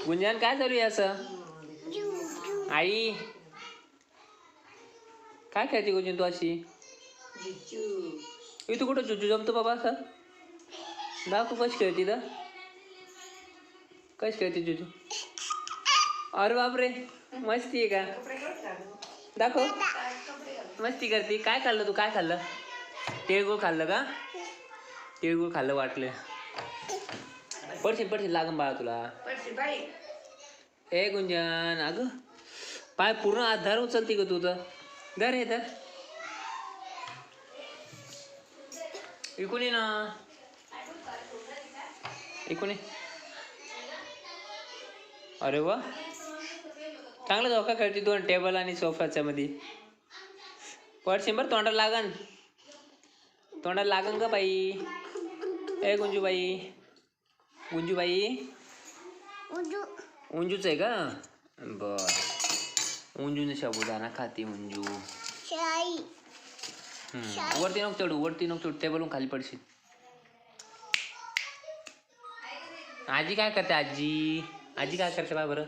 गुंजन काय चालू आहे असं? आई काय खेळते गुंजन तू अशी? तू कुठं जुजू जमतो बाबा असं? दाखव कशी खेळते तर कशी खेळते जुजू? अरे बापरे मस्ती आहे का? दाखव मस्ती करते. काय खाल्लं तू? काय खाल्लं? तिळगुळ खाल्लं का? तिळगुळ खाल्लं वाटलं. पडशील लागन बाळा तुला. ए गुंजन अगं पाय पूर्ण आधार उचलते ग तू तर. धर हे धर. इकून ये ना. इकून ये. अरे वा चांगला धोका खेळते दोन टेबल आणि सोफाच्या मध्ये. पडशील बरं तोंडाला लागन का बाई? ए गुंजूबाई उंजूच आहे का? बर उंजूने साबुदाणा खाते उंजू. वरती नको चढू टेबलून खाली पडशील. आजी काय करते? आजी काय करते बा बरं?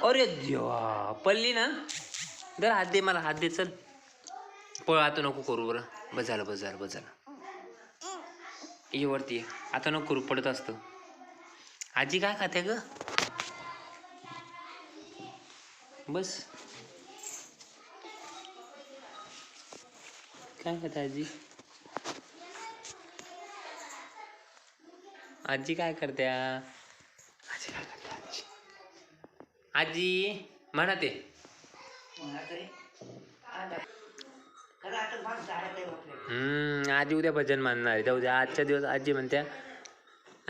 अरे देवा पडली ना. दर हात दे मला हात दे. चल पळ आता नको करू बरं. बस झालं. ये वरती आता नको करू पडत असतं. आजी काय खाते ग? बस काय खाते आजी? आजी काय करते? आजी म्हणा ते. आजी उद्या भजन मानणार आहे. उद्या आजच्या दिवस आजी म्हणत्या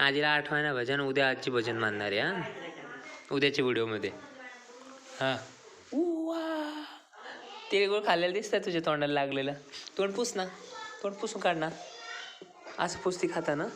आजीला आठवायला भजन. उद्या आजी भजन मानणार आहे. हा उद्याच्या व्हिडिओमध्ये. हा तिळगुळ खाल्लेलं दिसतंय तुझ्या तोंडाला लागलेलं. तोंड पुस ना. तोंड पुसून काढ ना. असं पुसती खाता ना.